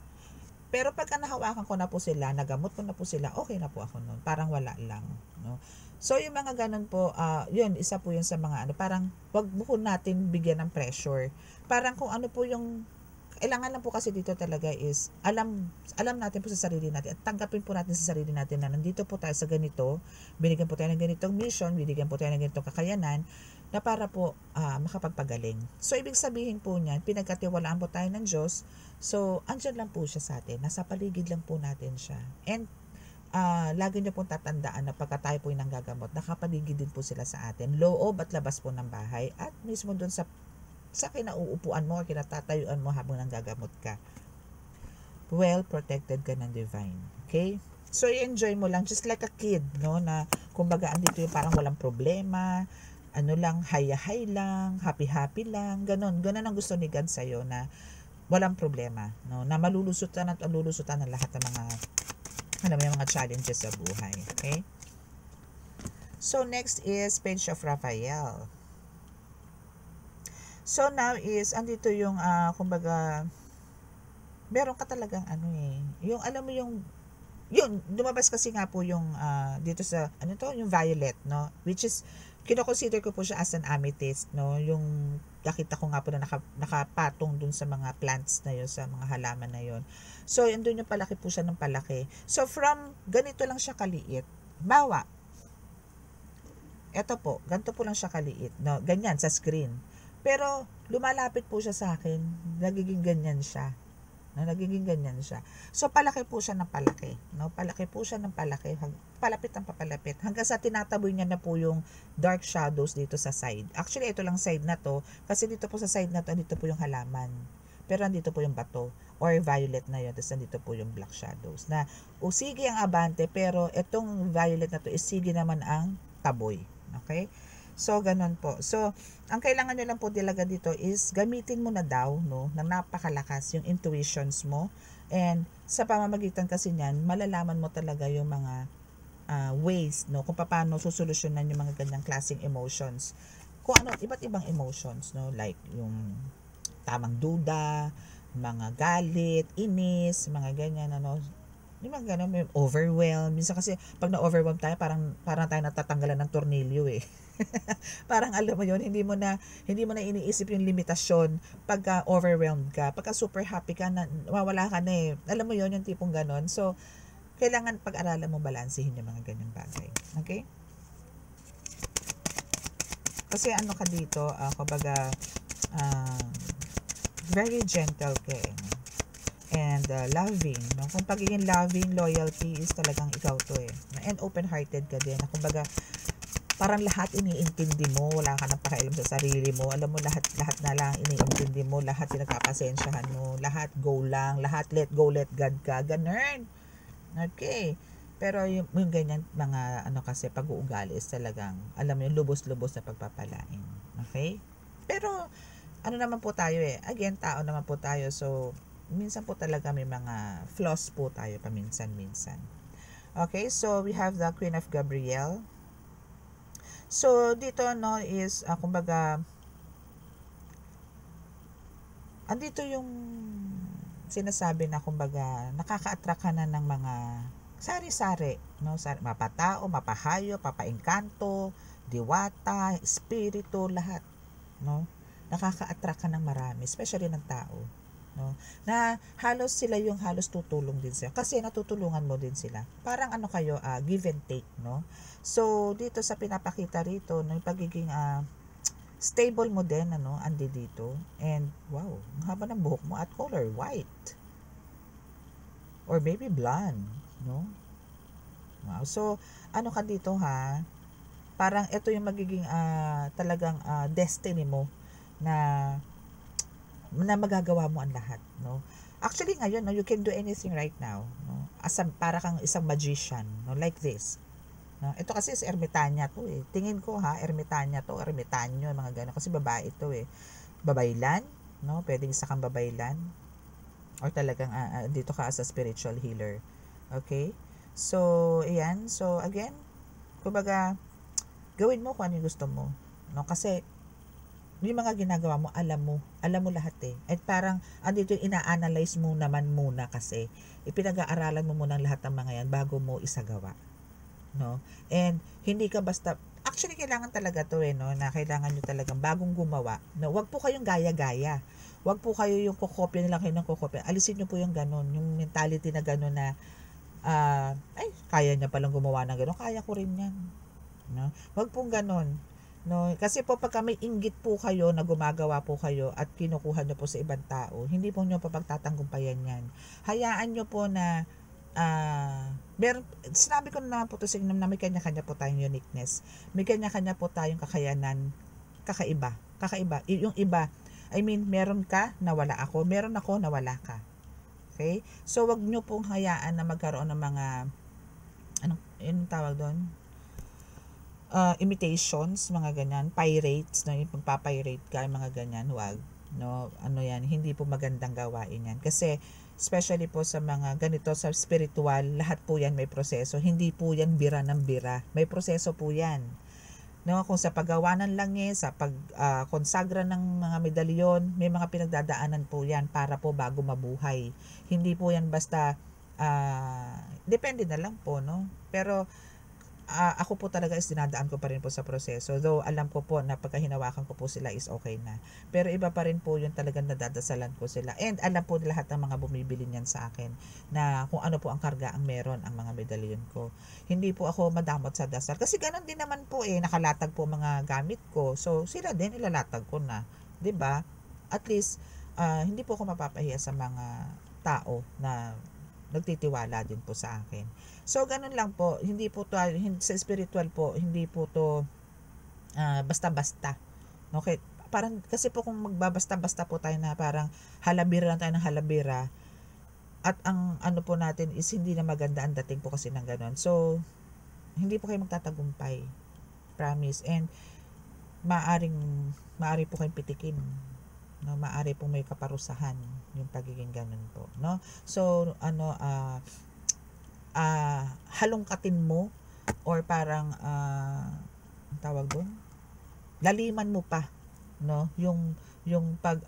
Pero pagka nahawakan ko na po sila, nagamot ko na po sila, okay na po ako nun. Parang wala lang, no? So, yung mga ganun po, yun, isa po yun sa mga parang wag mo natin bigyan ng pressure. Parang kung ano po yung kailangan lang po kasi dito talaga is alam natin po sa sarili natin at tanggapin po natin sa sarili natin na nandito po tayo sa ganito, binigyan po tayo ng ganitong mission, binigyan po tayo ng ganitong kakayanan na para po makapagpagaling. So, ibig sabihin po niyan, pinagkatiwalaan po tayo ng Diyos. So, andyan lang po siya sa atin. Nasa paligid lang po natin siya. And, lagi niyo pong tatandaan na pagka tayo po yung nanggagamot, nakapaligid din po sila sa atin. Loob at labas po ng bahay at mismo dun sa kinauupuan mo o kinatatayuan mo habang nanggagamot ka. Well protected ka ng divine. Okay? So, i-enjoy mo lang just like a kid, no? Na, kumbaga, andito yung parang walang problema, ano lang, hay-hay lang, happy-happy lang, ganon. Ganon ang gusto ni God sa'yo na walang problema, no? Na malulusutan at malulusutan ng lahat ng mga, alam mo, yung mga challenges sa buhay. Okay? So, next is Page of Raphael. So, now is, andito yung, kumbaga, meron ka talagang yung alam mo yung, yun, lumabas kasi nga po yung, dito sa, yung violet, no? Which is, kino-consider ko po siya as an amethyst, no? Yung, nakita ko nga po na nakapatong dun sa mga plants na yun, sa mga halaman na yun. So, yun dun yung palaki po siya ng palaki. So, from, ganito lang siya kaliit. Bawa, eto po, ganito po lang siya kaliit, no? Ganyan, sa screen. Pero, lumalapit po siya sa akin, nagiging ganyan siya. No, nagiging ganyan siya. So, palaki po siya ng palaki. No? Palaki po siya ng palaki. Palapit ang papalapit. Hanggang sa tinataboy niya na po yung dark shadows dito sa side. Actually, ito lang side na to. Kasi dito po sa side na to, dito po yung halaman. Pero andito po yung bato. Or violet na yun. Tapos andito po yung black shadows. Na, sige ang abante, pero itong violet na to, sige naman ang taboy. Okay? So, ganun po. So, ang kailangan nyo lang po talaga dito is gamitin mo na daw, no, na napakalakas yung intuitions mo. And sa pamamagitan kasi niyan, malalaman mo talaga yung mga ways, no, kung paano susolusyonan yung mga ganyang klaseng emotions. Kung ano, iba't ibang emotions, no, like yung tamang duda, mga galit, inis, mga ganyan, ano, yung mga ganun, may overwhelm. Minsan kasi, pag na-overwhelm tayo, parang tayo natatanggalan ng tornilyo eh. Parang alam mo yun, hindi mo na iniisip yung limitasyon pagka overwhelmed ka. Pagka super happy ka, na mawala ka na eh. Alam mo yun, yung tipong ganon. So, kailangan pag-aralan mo, balansehin yung mga ganyang bagay. Okay? Kasi ano ka dito, kumbaga, very gentle ka eh. And loving, no? Kung pagiging loving, loyalty is talagang ikaw to eh. And open-hearted ka din. Kumbaga, parang lahat iniintindi mo, wala ka nang pakialam sa sarili mo. Alam mo, lahat na lang iniintindi mo, lahat pinagpapasensyahan mo, lahat go lang, lahat let go, let God ka, ganun. Okay. Pero yung ganyan mga kasi pag-uugali is talagang, alam mo yung lubos-lubos na pagpapalain. Okay? Pero, ano naman po tayo eh, again, tao naman po tayo, so, minsan po talaga may mga flaws po tayo paminsan-minsan. Okay, so we have the Queen of Gabriel. So, dito, no, is, kumbaga, andito yung sinasabi na, kumbaga, nakaka-attract ka na ng mga sari-sari, no? Mapatao, mapahayo, papaengkanto, diwata, espiritu, lahat, no? Nakaka-attract ka ng marami, especially ng tao. no? Na halos sila yung halos tutulong din sa'yo kasi natutulungan mo din sila. Parang ano kayo, give and take, no? So dito sa pinapakita rito ng pagiging stable mo din, ano, andi dito. And wow, ang haba ng buhok mo at color white or maybe blonde, no? Wow. So ano ka dito, ha? Parang ito yung magiging talagang destiny mo na magagawa mo ang lahat, no? Actually ngayon, no, you can do anything right now, no? Para kang isang magician, no, like this. No? Ito kasi is ermitanya to eh. Tingin ko, ha, ermitanya to, ermitanyo, mga gano'n. Kasi babae to eh. Babaylan, no? Pwedeng isa kang babaylan. Or talagang dito ka as a spiritual healer. Okay? So, ayan. So, again, kumbaga, gawin mo kung ano yung gusto mo. No? Kasi, yung mga ginagawa mo, alam mo lahat eh. At parang, andito yung ina-analyze mo naman muna kasi, ipinag-aaralan mo muna lahat ng mga yan bago mo isagawa. No? And, hindi ka basta, actually, kailangan talaga to eh, no? Na kailangan nyo talagang bagong gumawa. No? Wag po kayong gaya-gaya. Wag po kayo yung kukopya nila kayo ng kukopya. Alisin nyo po yung ganun, yung mentality na ganun na, ay, kaya niya palang gumawa ng ganun, kaya ko rin yan. No? Wag pong ganun. No, kasi po pagka may inggit po kayo na gumagawa po kayo at kinukuha nyo po sa ibang tao, hindi po nyo papagtatanggumpayan yan. Hayaan nyo po na sinabi ko na naman po to sa inyo na may kanya-kanya po tayong uniqueness. May kanya-kanya po tayong kakayanan, kakaiba. Yung iba, I mean, meron ka na wala ako, meron ako na wala ka. Okay? So, wag nyo pong hayaan na magkaroon ng mga, anong tawag doon? Imitations, mga ganyan, pirates, no, yung pagpapirate ka, mga ganyan, wag, no, ano yan, hindi po magandang gawain yan, kasi, especially po sa mga ganito, sa spiritual, lahat po yan may proseso, hindi po yan bira ng bira, may proseso po yan, no, kung sa paggawa ng langis, sa konsagra ng mga medalyon, may mga pinagdadaanan po yan, para po bago mabuhay, hindi po yan basta, depende na lang po, no, pero, ako po talaga is dinadaan ko pa rin po sa proseso. Though alam ko po na pagka hinawakan ko po sila is okay na. Pero iba pa rin po yung talagang nadadasalan ko sila. And alam po lahat ng mga bumibili niyan sa akin na kung ano po ang karga ang meron ang mga medalyon ko. Hindi po ako madamot sa dasal. Kasi ganun din naman po eh, nakalatag po mga gamit ko. So sila din ilalatag ko na. 'Di ba? At least hindi po ako mapapahiya sa mga tao na nagtitiwala din po sa akin. So, ganun lang po. Hindi po to, sa spiritual po, hindi po to basta-basta. Okay? Parang, kasi po kung magbabasta-basta po tayo na parang halabira lang tayo ng halabira, at ang ano po natin is hindi na maganda ang dating po kasi ng ganun. So, hindi po kayo magtatagumpay. Promise. And, maari po kayong pitikin. No, maari po may kaparusahan yung pagiging ganun po, no? So halongkatin mo or parang ang tawag doon, laliman mo pa, no, yung pag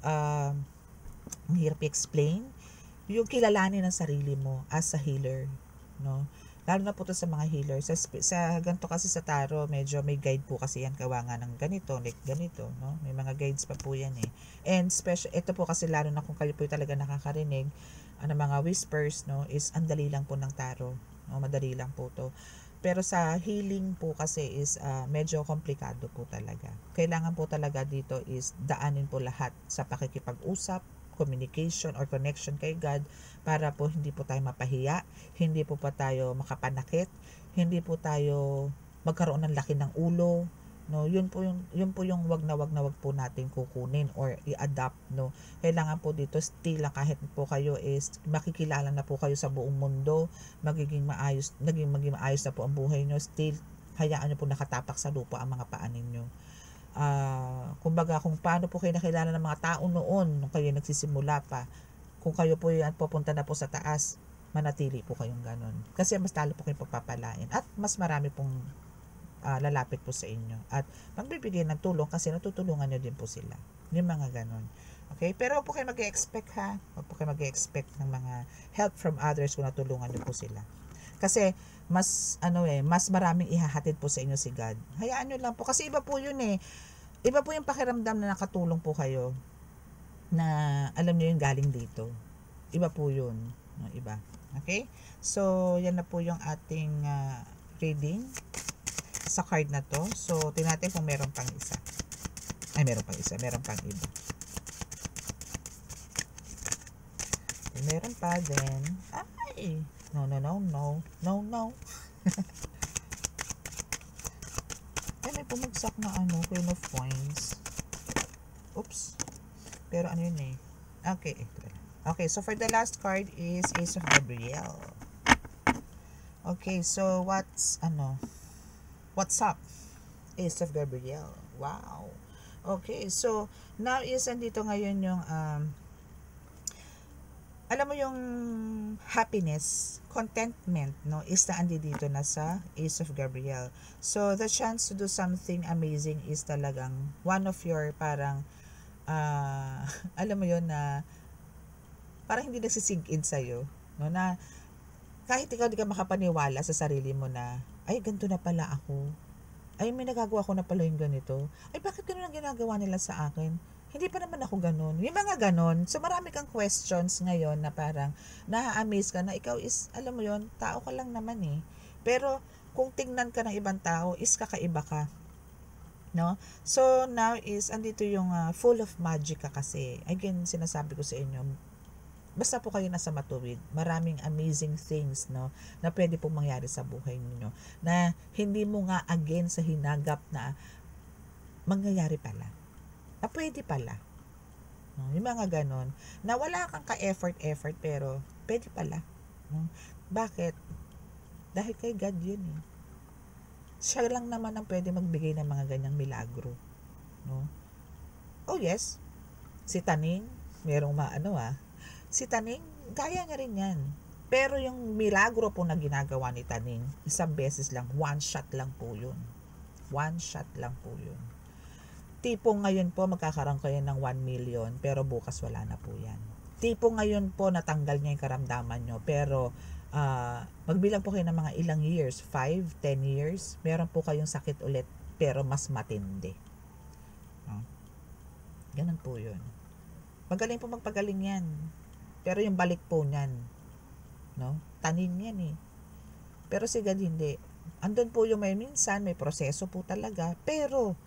mahirap i-explain, yung kilalanin ng sarili mo as a healer, no? Lalo na po to sa mga healer. Sa ganito kasi sa tarot, medyo may guide po kasi yan gawa nga ng ganito, like ganito, no? May mga guides pa po yan eh. And special, ito po kasi lalo na kung kayo po talaga nakakarinig, mga whispers, no, is ang dali lang po ng tarot. No? Madali lang po to. Pero sa healing po kasi is medyo komplikado po talaga. Kailangan po talaga dito is daanin po lahat sa pakikipag-usap, communication or connection kay God para po hindi po tayo mapahiya, hindi po pa tayo makapanakit, hindi po tayo magkaroon ng laki ng ulo, no? Yun po yung wag na wag po natin kukunin or i-adapt, no? Kailangan po dito still lang kahit po kayo is makikilala na po kayo sa buong mundo, maging maayos na po ang buhay nyo, still hayaan nyo po nakatapak sa lupa ang mga paa ninyo. Kumbaga kung paano po kayo nakilala ng mga tao noon nung kayo nagsisimula pa, kung kayo po yan pupunta na po sa taas, manatili po kayong ganun kasi mas talo po kayong pagpapalain at mas marami pong lalapit po sa inyo at magbibigay ng tulong kasi natutulungan nyo din po sila, yung mga ganun. Okay, pero huwag po kayo mag-expect, ha, huwag po kayo mag-expect ng mga help from others kung natulungan nyo po sila kasi mas maraming ihahatid po sa inyo si God. Hayaan nyo lang po kasi iba po yun eh. Iba po yung pakiramdam na nakatulong po kayo. na alam niyo yung galing dito. Iba po yun. No, iba. Okay? So, yan na po yung ating reading sa card na to. So, tingnan natin kung meron pang isa. Ay, meron pang isa. Meron pang iba. Kung meron pa, then, ay, no. Ay, may bumagsak na Queen of Coins. Oops. Pero ano yun eh. Okay, okay, so for the last card is Ace of Gabriel. Okay, so what's up? Ace of Gabriel. Wow. Okay, so now is andito ngayon yung alam mo yung happiness, contentment, no, is na andi dito na sa Ace of Gabriel. So the chance to do something amazing is talagang one of your parang alam mo yon na parang hindi nagsisink in sa'yo, no, na kahit ikaw di ka makapaniwala sa sarili mo na, ay, ganito na pala ako. Ay, may nagagawa ko na pala yung ganito. Ay, bakit ganun ang ginagawa nila sa akin? Hindi pa naman ako ganun. Yung mga ganun. So, marami kang questions ngayon na parang na-amaze ka na ikaw is, alam mo yon, tao ka lang naman eh. Pero, kung tingnan ka ng ibang tao, is kakaiba ka. No? So, now is, andito yung full of magic ka kasi. Again, sinasabi ko sa inyo, basta po kayo nasa matuwid, maraming amazing things, no, na pwede pong mangyari sa buhay niyo na hindi mo nga again sa hinagap na mangyayari pala. Na pwede pala. No? Yung mga ganon, na wala kang ka-effort pero pwede pala. No? Bakit? Dahil kay God yun eh. Siya lang naman ang pwede magbigay ng mga ganyang milagro. No? Oh yes, si Taning, merong si Taning, kaya niya rin yan. Pero yung milagro po na ginagawa ni Taning, isang beses lang, one shot lang po yun. One shot lang po yun. Tipong ngayon po magkakaroon kayo ng 1 million, pero bukas wala na po yan. Tipong ngayon po natanggal niya yung karamdaman nyo, pero magbilang po kayo ng mga ilang years, 5, 10 years, meron po kayong sakit ulit, pero mas matindi. Ganun po yun. Magaling po magpagaling yan. Pero yung balik po niyan, no? Tanin yan eh. Pero si God hindi. Andun po yung minsan, may proseso po talaga, pero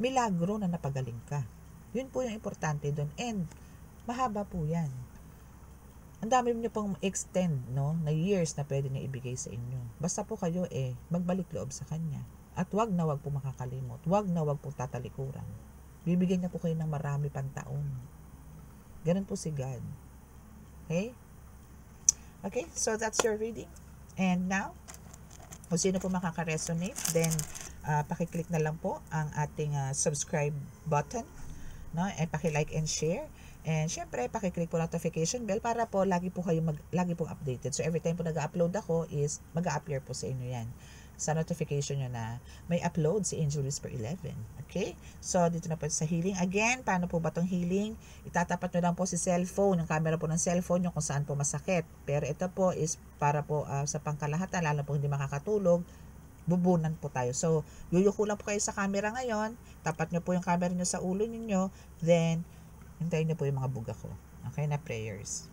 milagro na napagaling ka. Yun po yung importante doon. And mahaba po yan. Ang dami niyo pong extend, no, na years na pwede niya ibigay sa inyo. Basta po kayo magbalik loob sa Kanya. At wag po makakalimot. Wag po tatalikuran. Bibigyan niya po kayo ng marami pang taon. Ganun po si God. Okay? Okay, so that's your reading. And now, kung sino po makaka-resonate, then paki-click na lang po ang ating subscribe button, no? And paki-like and share. And syempre, paki-click po notification bell para po lagi pong updated. So every time po nag-upload ako is mag-a-appear po sa inyo 'yan sa notification nyo na may upload si Angel Whisper 11. Okay? So, dito na po sa healing. Again, paano po ba itong healing? Itatapat nyo lang po si cellphone, yung camera po ng cellphone nyo kung saan po masakit. Pero ito po is para po sa pangkalahatan, lalo po hindi makakatulog, bubunan po tayo. So, yuyuko lang po kayo sa camera ngayon, tapat nyo po yung camera nyo sa ulo ninyo, then, hintayin nyo po yung mga buga ko. Okay, na prayers.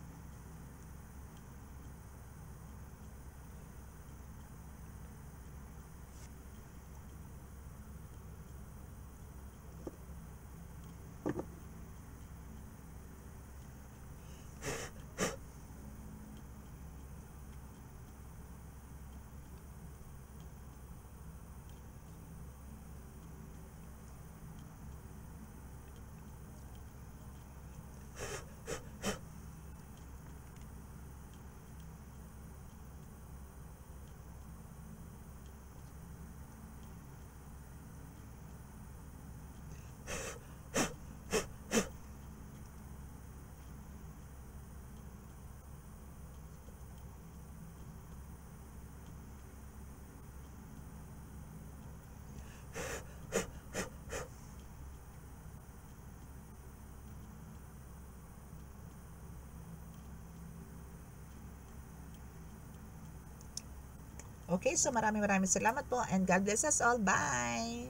Okay, so maraming salamat po and God bless us all. Bye!